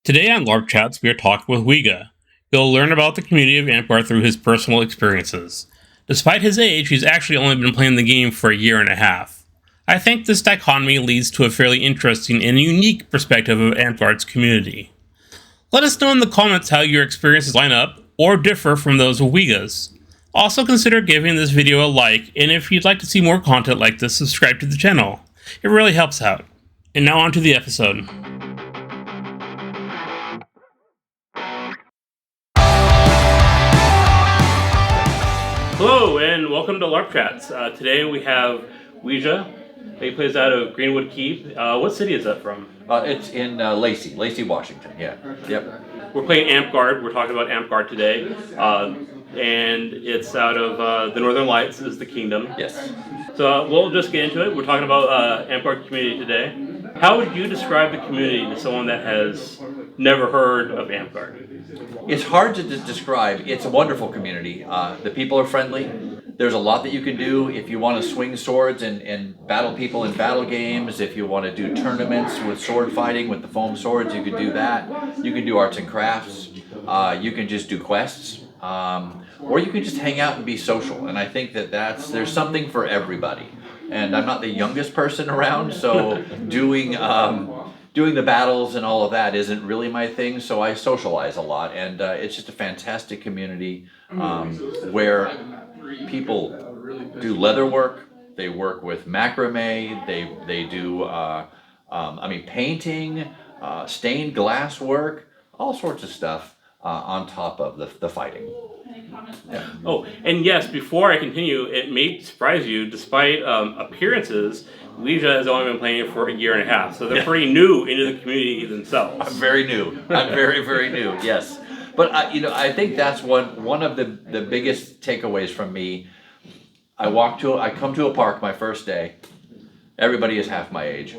Today on LARP Chats, we are talking with Weega. You'll learn about the community of Amtgard through his personal experiences. Despite his age, he's actually only been playing the game for a year and a half. I think this dichotomy leads to a fairly interesting and unique perspective of Amtgard's community. Let us know in the comments how your experiences line up or differ from those of Weega's. Also consider giving this video a like, and if you'd like to see more content like this, subscribe to the channel. It really helps out. And now on to the episode. Hello and welcome to LARP Chats. Today we have Weega. He plays out of Greenwood Keep. What city is that from? It's in Lacey, Washington. Yeah. Yep. We're playing Amtgard. We're talking about Amtgard today, and it's out of the Northern Lights is the kingdom. Yes. So we'll just get into it. We're talking about Amtgard community today. How would you describe the community to someone that has never heard of Amtgard? It's hard to describe. It's a wonderful community. The people are friendly. There's a lot that you can do if you want to swing swords and battle people in battle games. If you want to do tournaments with sword fighting with the foam swords, you can do that. You can do arts and crafts. You can just do quests. Or you can just hang out and be social. And I think there's something for everybody. And I'm not the youngest person around, so doing the battles and all of that isn't really my thing, so I socialize a lot, and it's just a fantastic community where people do leather work, they work with macrame, they do painting, stained glass work, all sorts of stuff on top of the fighting. Yeah. Oh, and yes, before I continue, it may surprise you, despite appearances, Weega has only been playing for a year and a half, so they're pretty new into the community themselves. I'm very new. I'm very, very new, yes. But I think that's one of the biggest takeaways from me. I come to a park my first day. Everybody is half my age.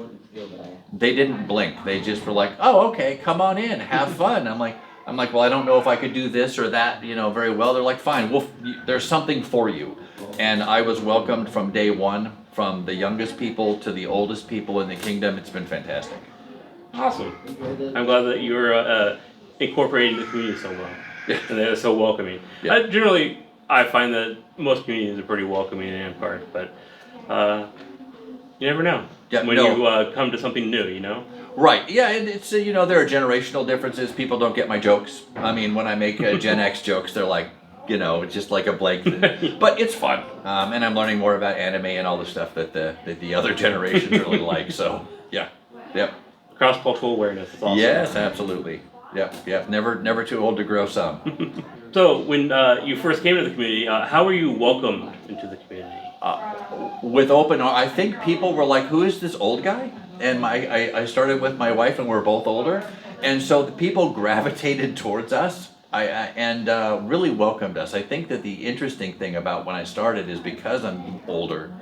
They didn't blink. They just were like, "Oh, okay, come on in, have fun." I'm like, well, I don't know if I could do this or that, very well. They're like, fine, there's something for you. And I was welcomed from day one, from the youngest people to the oldest people in the kingdom. It's been fantastic. Awesome. I'm glad that you were incorporating the community so well. Yeah. And they're so welcoming. Yeah. Generally, I find that most communities are pretty welcoming in Amtgard, but you never know when you come to something new, Right, yeah, and it's, there are generational differences. People don't get my jokes. I mean, when I make Gen X jokes, they're like, it's just like a blank. But it's fun. And I'm learning more about anime and all the stuff that the other generations really like, so, yeah. Yep. Cross-cultural awareness is awesome. Yes, absolutely. Yep. Never too old to grow some. So, when you first came to the community, how were you welcomed into the community? With open arms. I think people were like, who is this old guy? And I started with my wife, and we're both older, and so the people gravitated towards us and really welcomed us. I think that the interesting thing about when I started is because I'm older,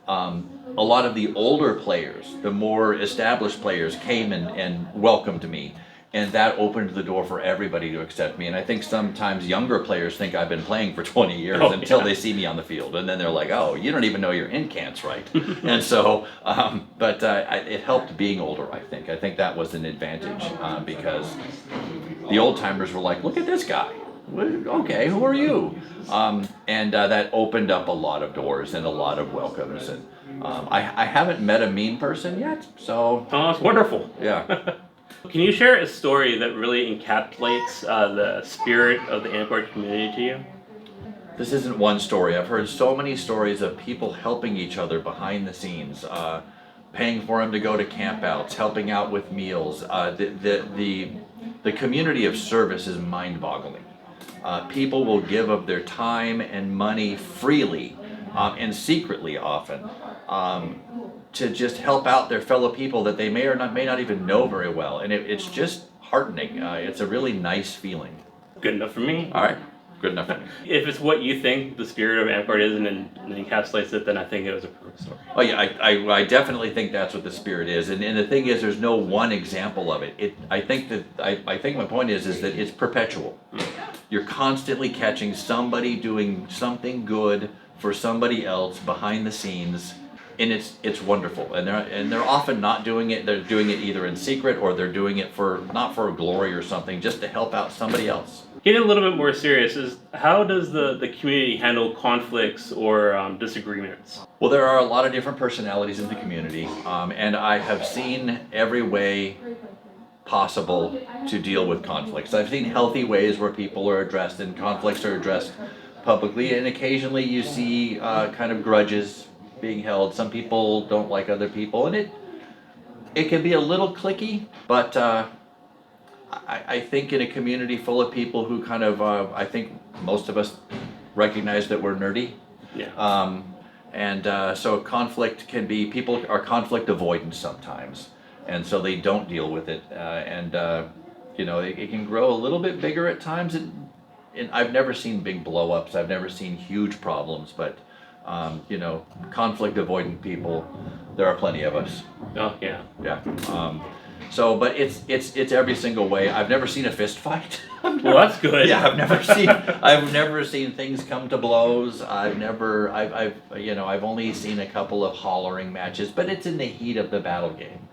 a lot of the older players, the more established players, came and welcomed me, and that opened the door for everybody to accept me. And I think sometimes younger players think I've been playing for 20 years until they see me on the field. And then they're like, oh, you don't even know your incants right. And so, it helped being older, I think. I think that was an advantage because the old timers were like, look at this guy. Okay, who are you? And that opened up a lot of doors and a lot of welcomes. And I haven't met a mean person yet, so. Oh, that's wonderful. Yeah. Can you share a story that really encapsulates the spirit of the Amtgard community to you? This isn't one story. I've heard so many stories of people helping each other behind the scenes, paying for them to go to campouts, helping out with meals. The community of service is mind-boggling. People will give of their time and money freely and secretly often. To just help out their fellow people that they may not even know very well, and it's just heartening. It's a really nice feeling. Good enough for me. All right, good enough for me. If it's what you think the spirit of Amtgard is and encapsulates it, then I think it was a perfect story. Oh yeah, I definitely think that's what the spirit is, and the thing is, there's no one example of it. I think my point is that it's perpetual. You're constantly catching somebody doing something good for somebody else behind the scenes. and it's wonderful, and they're often not doing it. They're doing it either in secret, or they're doing it not for glory or something, just to help out somebody else. Getting a little bit more serious, is how does the community handle conflicts or disagreements? Well, there are a lot of different personalities in the community, and I have seen every way possible to deal with conflicts. I've seen healthy ways where people are addressed and conflicts are addressed publicly, and occasionally you see kind of grudges being held. Some people don't like other people, and it can be a little cliquey, but I think in a community full of people who kind of, I think most of us recognize that we're nerdy. Yeah. So conflict can be, people are conflict avoidant sometimes, and so they don't deal with it, it can grow a little bit bigger at times, and I've never seen big blow-ups, I've never seen huge problems, but conflict avoidant people, there are plenty of us. Oh, yeah. Yeah. But it's every single way. I've never seen a fist fight. Well, that's good. Yeah, I've never seen things come to blows. I've only seen a couple of hollering matches, but it's in the heat of the battle game,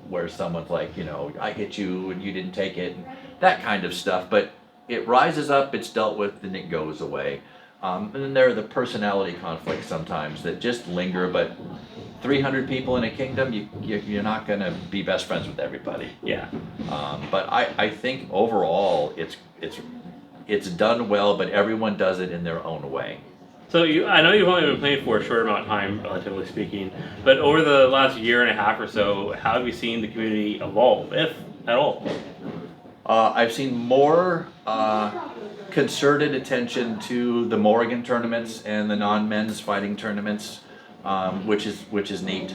where someone's like, I hit you and you didn't take it, and that kind of stuff. But it rises up, it's dealt with, and it goes away. And then there are the personality conflicts sometimes that just linger, but 300 people in a kingdom, you're not going to be best friends with everybody. Yeah. But I think overall it's done well, but everyone does it in their own way. So I know you've only been playing for a short amount of time, relatively speaking, but over the last year and a half or so, how have you seen the community evolve, if at all? I've seen more concerted attention to the Morrigan tournaments and the non-men's fighting tournaments, which is neat.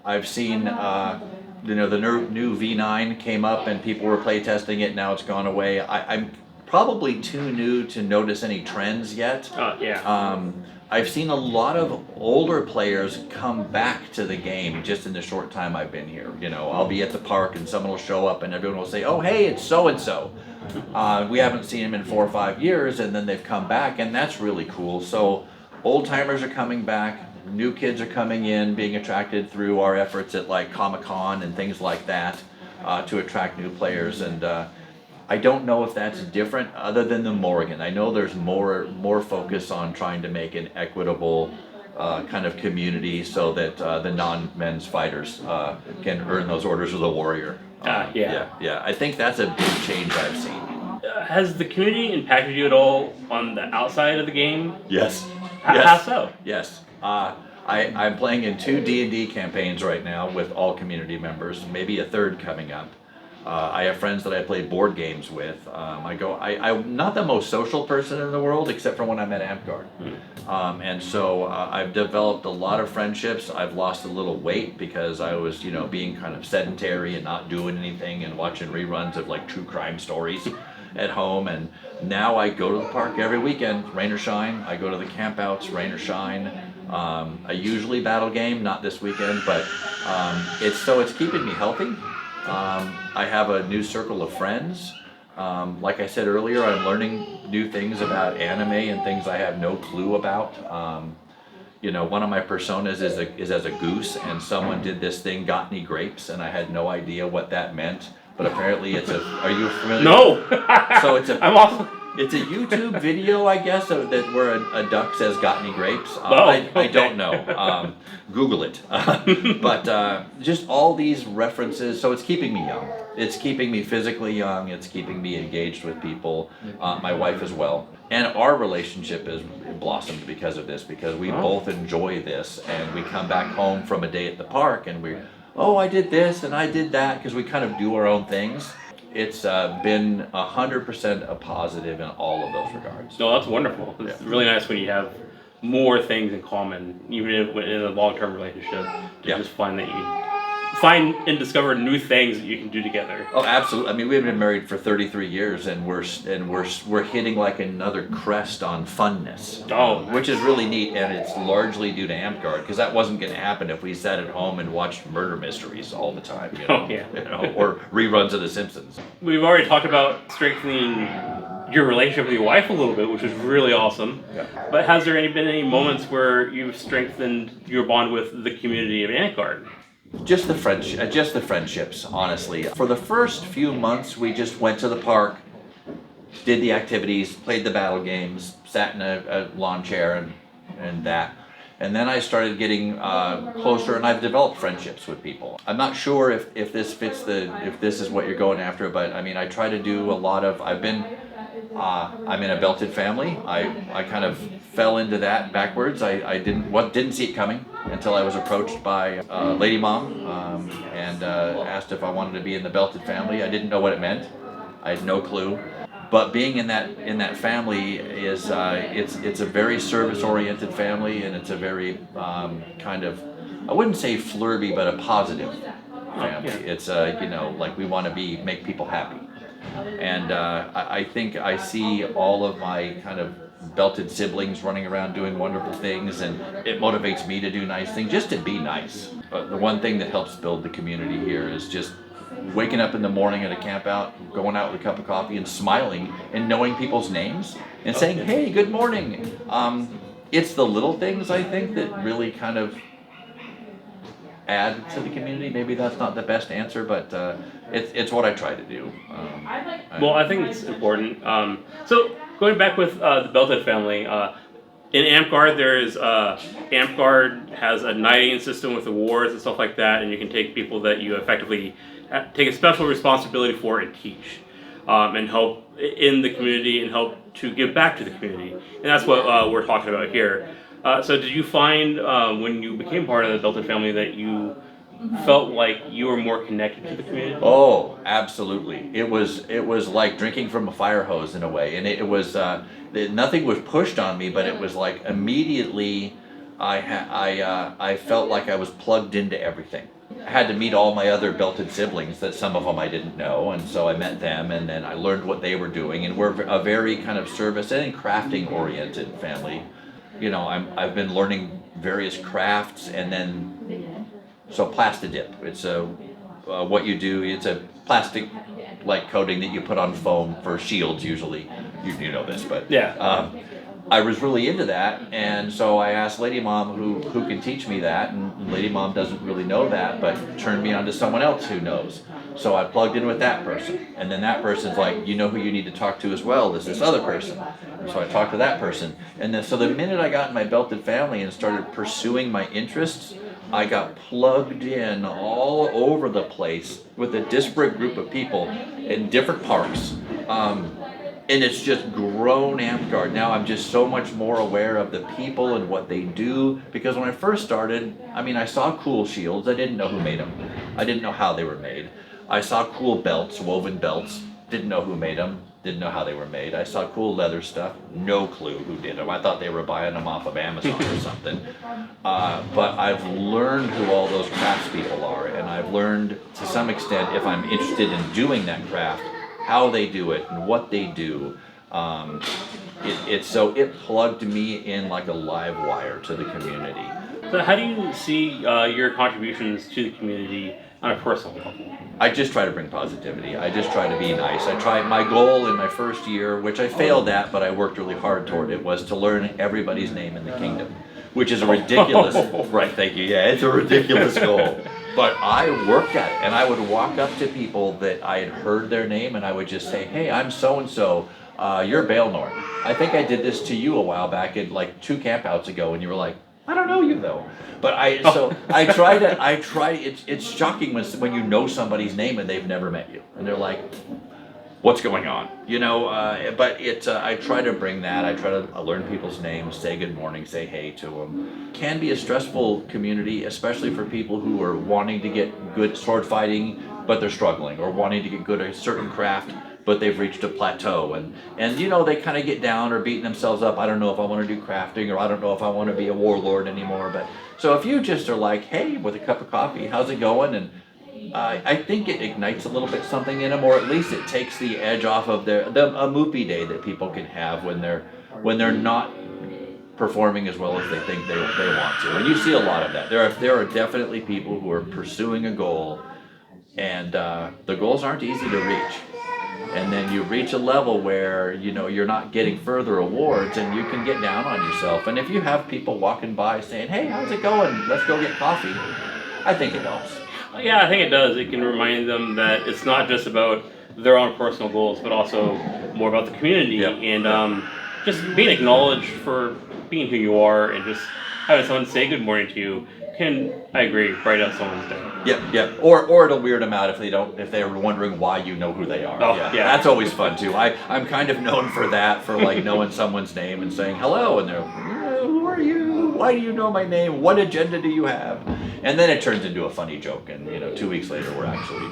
I've seen the new V9 came up and people were playtesting it. Now it's gone away. I'm probably too new to notice any trends yet. Yeah. I've seen a lot of older players come back to the game just in the short time I've been here. I'll be at the park and someone will show up and everyone will say, "Oh, hey, it's so and so." We haven't seen him in 4 or 5 years, and then they've come back, and that's really cool. So old timers are coming back, new kids are coming in, being attracted through our efforts at like Comic-Con and things like that, to attract new players. And I don't know if that's different other than the Morrigan. I know there's more focus on trying to make an equitable kind of community so that the non-men's fighters can earn those orders of the warrior. Yeah. I think that's a big change I've seen. Has the community impacted you at all on the outside of the game? Yes. How so? Yes. I'm playing in 2 D&D campaigns right now with all community members, maybe a third coming up. I have friends that I play board games with. I'm not the most social person in the world, except for when I'm at Amtgard. And so I've developed a lot of friendships. I've lost a little weight because I was, being kind of sedentary and not doing anything and watching reruns of like true crime stories at home. And now I go to the park every weekend, rain or shine. I go to the campouts, rain or shine. I usually battle game, not this weekend, but it's keeping me healthy. I have a new circle of friends. Like I said earlier, I'm learning new things about anime and things I have no clue about. One of my personas is as a goose, and someone did this thing, got any grapes, and I had no idea what that meant. But apparently are you familiar? No! So I'm awesome. It's a YouTube video, I guess, where a duck says, "Got any grapes?" Okay. I don't know. Google it. But just all these references, so it's keeping me young. It's keeping me physically young. It's keeping me engaged with people. My wife as well. And our relationship has blossomed because of this, because we both enjoy this, and we come back home from a day at the park and I did this and I did that, because we kind of do our own things. It's been 100% a positive in all of those regards. No, that's wonderful. It's really nice when you have more things in common, even in a long-term relationship, to just find that you find and discover new things that you can do together. Oh, absolutely. I mean, we've been married for 33 years, and we're hitting like another crest on funness. Oh, which is really neat, and it's largely due to Amtgard, because that wasn't going to happen if we sat at home and watched murder mysteries all the time, Oh, yeah. or reruns of The Simpsons. We've already talked about strengthening your relationship with your wife a little bit, which was really awesome. Yeah. But has there been any moments where you've strengthened your bond with the community of Amtgard? Just the friendships, honestly. For the first few months, we just went to the park, did the activities, played the battle games, sat in a lawn chair and that. And then I started getting closer, and I've developed friendships with people. I'm not sure if this fits if this is what you're going after, but I mean, I try to do a lot of, I'm in a belted family. I kind of fell into that backwards. I didn't see it coming until I was approached by Lady Mom and asked if I wanted to be in the belted family. I didn't know what it meant. I had no clue. But being in that family is it's a very service-oriented family, and it's a very kind of, I wouldn't say flirty, but a positive family. Yeah. It's like we want to make people happy, and I think I see all of my kind of belted siblings running around doing wonderful things, and it motivates me to do nice things, just to be nice. But the one thing that helps build the community here is just waking up in the morning at a camp out, going out with a cup of coffee and smiling and knowing people's names and saying, hey, good morning. It's the little things, I think, that really kind of add to the community. Maybe that's not the best answer, but it's what I try to do. Well, I think it's important. So going back with the Belted family, in Amtgard, Amtgard has a knighting system with awards and stuff like that, and you can take people that you effectively take a special responsibility for and teach, and help in the community and help to give back to the community. And that's what we're talking about here. So did you find when you became part of the Belted family that you felt like you were more connected to the community? Oh, absolutely. It was like drinking from a fire hose in a way, and it was nothing was pushed on me, but it was like immediately I felt like I was plugged into everything. I had to meet all my other belted siblings that some of them I didn't know, and so I met them, and then I learned what they were doing, and we're a very kind of service and crafting oriented family. You know, I've been learning various crafts, and then so plastidip. It's what you do. It's a plastic like coating that you put on foam for shields usually. You know this, but Yeah. I was really into that, and so I asked Lady Mom who can teach me that, and Lady Mom doesn't really know that, but turned me on to someone else who knows. So I plugged in with that person, and then that person's like, you know who you need to talk to as well, is this other person. And so I talked to that person, and then so the minute I got in my belted family and started pursuing my interests, I got plugged in all over the place with a disparate group of people in different parks. And it's just grown Amtgard. Now I'm just so much more aware of the people and what they do, because when I first started, I mean, I saw cool shields. I didn't know who made them. I didn't know how they were made. I saw cool belts, woven belts. Didn't know who made them. Didn't know how they were made. I saw cool leather stuff. No clue who did them. I thought they were buying them off of Amazon or something. But I've learned who all those craftspeople are, and I've learned to some extent, if I'm interested in doing that craft, how they do it and what they do. It plugged me in like a live wire to the community. So how do you see your contributions to the community on a personal level? I just try to bring positivity. I just try to be nice. My goal in my first year, which I failed at, but I worked really hard toward it, was to learn everybody's name in the kingdom, which is a ridiculous, right, thank you, yeah, it's a ridiculous goal. But I worked at it, and I would walk up to people that I had heard their name, and I would just say, hey, I'm so-and-so, you're Baelnor. I think I did this to you a while back, at like 2 campouts ago, and you were like, I don't know you though. But I try, it's shocking when you know somebody's name and they've never met you, and they're like, what's going on? You know, but I try to bring that. I try to learn people's names, say good morning, say hey to them. Can be a stressful community, especially for people who are wanting to get good sword fighting, but they're struggling, or wanting to get good at a certain craft, but they've reached a plateau, and you know, they kind of get down or beating themselves up. I don't know if I want to do crafting, or I don't know if I want to be a warlord anymore. But so if you just are like, hey, with a cup of coffee, how's it going? And I think it ignites a little bit something in them, or at least it takes the edge off of a moopy day that people can have when they're not performing as well as they think they want to. And you see a lot of that. There are definitely people who are pursuing a goal, and the goals aren't easy to reach. And then you reach a level where, you know, you're not getting further awards and you can get down on yourself. And if you have people walking by saying, hey, how's it going? Let's go get coffee. I think it helps. Yeah, I think it does. It can remind them that it's not just about their own personal goals, but also more about the community and just being acknowledged for being who you are and just having someone say good morning to you can, I agree, brighten up someone's day. Yeah. Or it'll weird them out if they're wondering why you know who they are. Oh, yeah. That's always fun too. I'm kind of known for that, for like knowing someone's name and saying hello, and they're, who are you? Why do you know my name? What agenda do you have? And then it turns into a funny joke, and 2 weeks later we're actually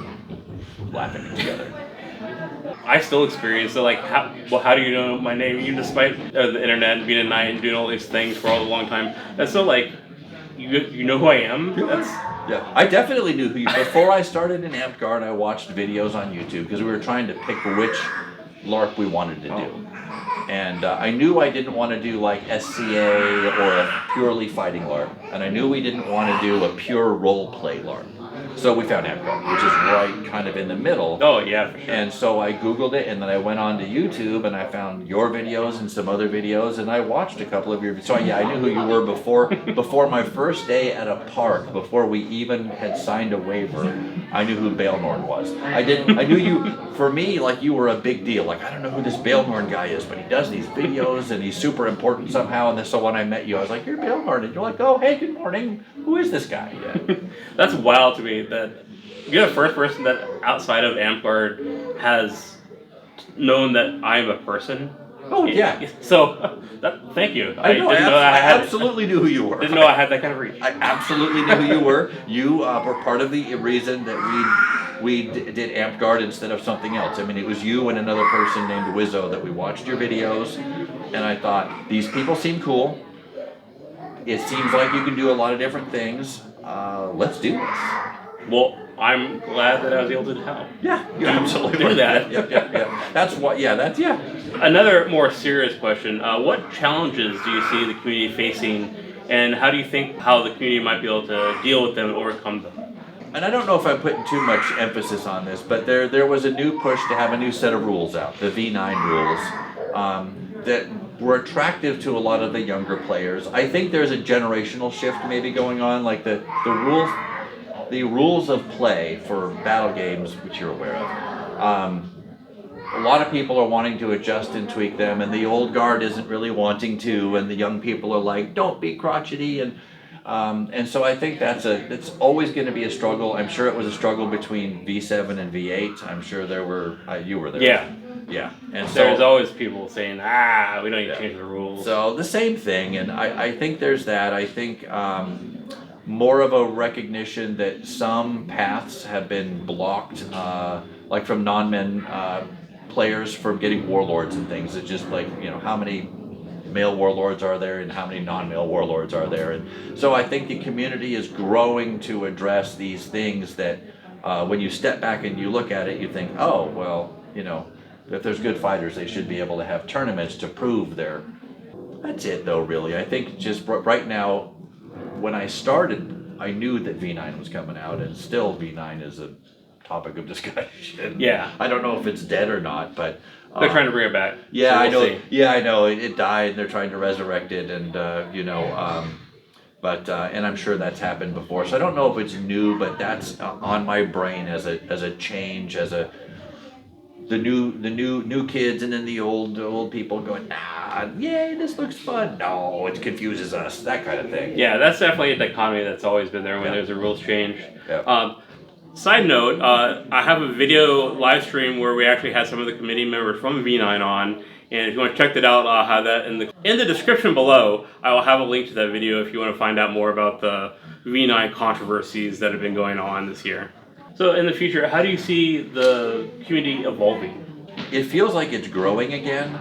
laughing together. I still experience it, like, how do you know my name? Even despite the internet and being a knight and doing all these things for all a long time, that's still like, you know who I am? Yeah, I definitely knew who you. Before I started in Amtgard, I watched videos on YouTube because we were trying to pick which LARP we wanted to do. And I knew I didn't want to do like SCA or a purely fighting LARP. And I knew we didn't want to do a pure role play LARP. So we found Amtgard, which is right kind of in the middle. Oh, yeah, for sure. And so I Googled it, and then I went on to YouTube, and I found your videos and some other videos, and I watched a couple of your videos. So yeah, I knew who you were before my first day at a park, before we even had signed a waiver. I knew who Baelnorn was. I knew you, for me, like you were a big deal. Like, I don't know who this Baelnorn guy is, but he does these videos, and he's super important somehow. And so when I met you, I was like, you're Baelnorn. And you're like, oh, hey, good morning. Who is this guy? Yeah. That's wild to me that you're the first person that outside of Amtgard has known that I'm a person. Oh, yeah. So, thank you. I absolutely knew who you were. Didn't know I had that kind of reach. I absolutely knew who you were. You were part of the reason that we did Amtgard instead of something else. I mean, it was you and another person named Wizzo that we watched your videos, and I thought, these people seem cool. It seems like you can do a lot of different things. Let's do this. Well, I'm glad that I was able to help. Yeah, you absolutely do that. Yeah. That's what. Yeah, that's yeah. Another more serious question: what challenges do you see the community facing, and how do you think how the community might be able to deal with them and overcome them? And I don't know if I'm putting too much emphasis on this, but there was a new push to have a new set of rules out, the V9 rules, that were attractive to a lot of the younger players. I think there's a generational shift maybe going on, like the rules of play for battle games, which you're aware of. A lot of people are wanting to adjust and tweak them, and the old guard isn't really wanting to, and the young people are like, don't be crotchety, and so I think it's always going to be a struggle. I'm sure it was a struggle between V7 and V8. I'm sure you were there. Yeah, and so there's always people saying, we don't need to change the rules. So the same thing, and I think there's that. I think more of a recognition that some paths have been blocked, like from non-men players from getting warlords and things. It's just like, how many male warlords are there and how many non-male warlords are there, and so I think the community is growing to address these things that when you step back and you look at it, you think, oh well, if there's good fighters, they should be able to have tournaments to prove that's it though, really. I think just right now, when I started, I knew that V9 was coming out, and still V9 is a topic of discussion. Yeah. I don't know if it's dead or not, but they're trying to bring it back. Yeah, so I know. See. Yeah, I know. It died, and they're trying to resurrect it, and but I'm sure that's happened before. So I don't know if it's new, but that's on my brain as a change, as the new kids, and then the old people going, yay, this looks fun. No, it confuses us, that kind of thing. Yeah, that's definitely a dichotomy that's always been there when there's a rules change. Yeah. Side note, I have a video live stream where we actually had some of the committee members from V9 on, and if you want to check that out, I'll have that in the description below. I will have a link to that video if you want to find out more about the V9 controversies that have been going on this year. So in the future, how do you see the community evolving? It feels like it's growing again.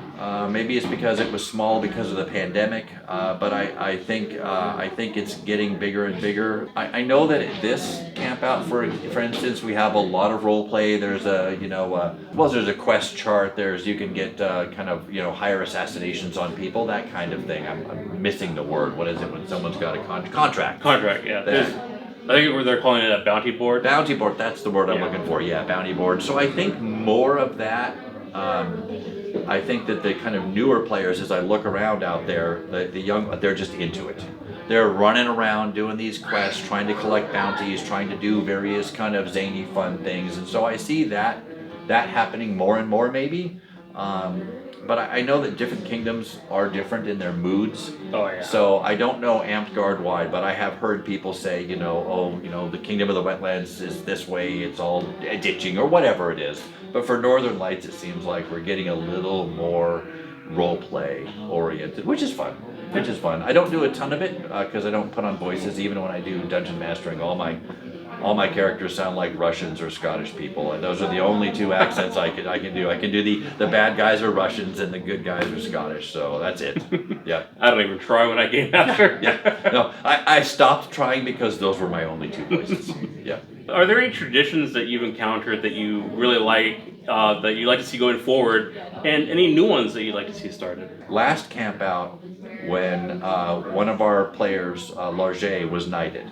Maybe it's because it was small because of the pandemic, but I think it's getting bigger and bigger. I know that at this camp out, for instance, we have a lot of role play. There's there's a quest chart. You can get hire assassinations on people, that kind of thing. I'm missing the word. What is it when someone's got a contract? Contract, yeah. I think they're calling it a bounty board. Bounty board, that's the word I'm looking for. Yeah, bounty board. So I think more of that. I think that the kind of newer players, as I look around out there, the young, they're just into it. They're running around doing these quests, trying to collect bounties, trying to do various kind of zany fun things, and so I see that happening more and more maybe. But I know that different kingdoms are different in their moods. Oh yeah. So I don't know Amtgard wide, but I have heard people say, the Kingdom of the Wetlands is this way, it's all ditching or whatever it is. But for Northern Lights, it seems like we're getting a little more role play oriented, which is fun. I don't do a ton of it because I don't put on voices. Even when I do dungeon mastering, all my characters sound like Russians or Scottish people, and those are the only two accents I can do. I can do the bad guys are Russians and the good guys are Scottish, so that's it. Yeah. I don't even try when I game master. Yeah. No, I stopped trying because those were my only two voices. Yeah. Are there any traditions that you've encountered that you really like, that you like to see going forward, and any new ones that you'd like to see started? Last camp out, when one of our players, Larger, was knighted,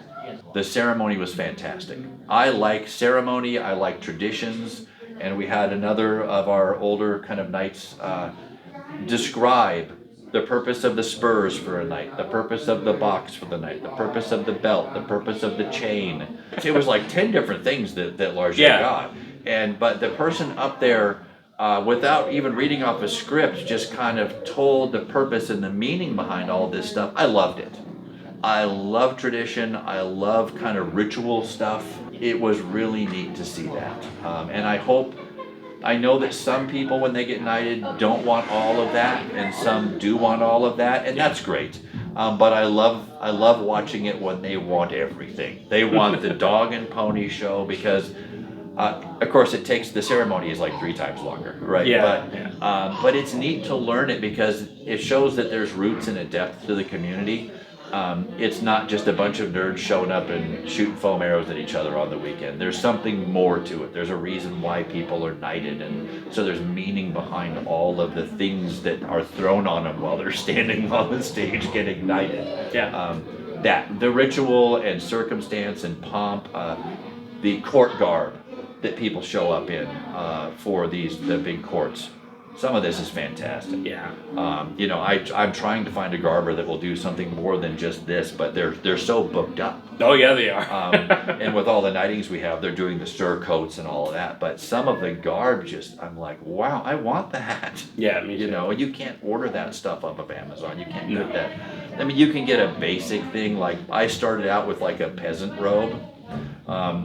the ceremony was fantastic. I like ceremony, I like traditions, and we had another of our older kind of knights describe the purpose of the spurs for a knight, the purpose of the box for the knight, the purpose of the belt, the purpose of the chain. It was like 10 different things that Larger got. But the person up there, without even reading off a script, just kind of told the purpose and the meaning behind all this stuff. I loved it. I love tradition. I love kind of ritual stuff. It was really neat to see that. And I know that some people, when they get knighted, don't want all of that, and some do want all of that, and that's great. But I love watching it when they want everything. They want the dog and pony show because, of course, the ceremony is like 3 times longer, right? But it's neat to learn it because it shows that there's roots and a depth to the community. It's not just a bunch of nerds showing up and shooting foam arrows at each other on the weekend. There's something more to it. There's a reason why people are knighted, and so there's meaning behind all of the things that are thrown on them while they're standing on the stage getting knighted. The ritual and circumstance and pomp, the court garb that people show up in for the big courts. Some of this is fantastic. Yeah. I'm trying to find a garber that will do something more than just this, but they're so booked up. Oh yeah, they are. And with all the knightings we have, they're doing the surcoats and all of that. But some of the garb, I'm like, wow, I want that. Yeah, me too. And you can't order that stuff off of Amazon. You can't get that. I mean, you can get a basic thing. Like I started out with like a peasant robe.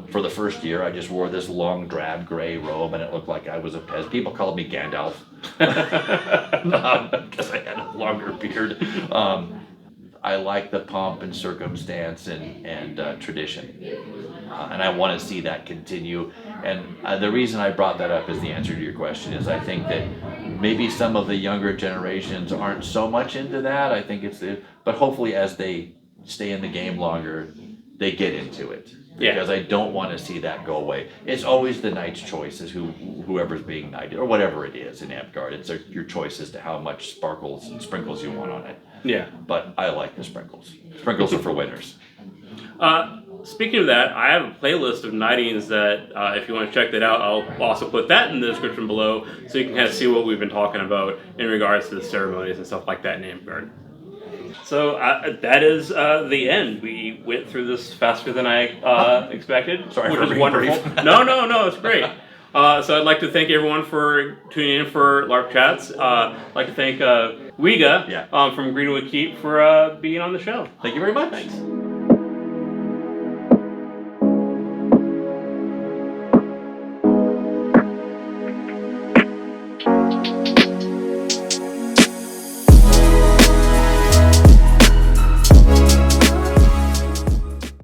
For the first year, I just wore this long drab gray robe, and it looked like I was a peasant. People called me Gandalf because I had a longer beard. I like the pomp and circumstance and tradition, and I want to see that continue. And the reason I brought that up as the answer to your question is I think that maybe some of the younger generations aren't so much into that. I think but hopefully as they stay in the game longer, they get into it. Because I don't want to see that go away. It's always the knight's choice is whoever's being knighted or whatever it is in Amtgard. It's your choice as to how much sparkles and sprinkles you want on it. Yeah. But I like the sprinkles. Sprinkles are for winners. Speaking of that, I have a playlist of knightings that if you want to check that out, I'll also put that in the description below so you can kind of see what we've been talking about in regards to the ceremonies and stuff like that in Amtgard. So that is the end. We went through this faster than I expected, Sorry which for is being wonderful. brief. No, it's great. So I'd like to thank everyone for tuning in for LARP Chats. I'd like to thank Weega from Greenwood Keep for being on the show. Thank you very much. Thanks.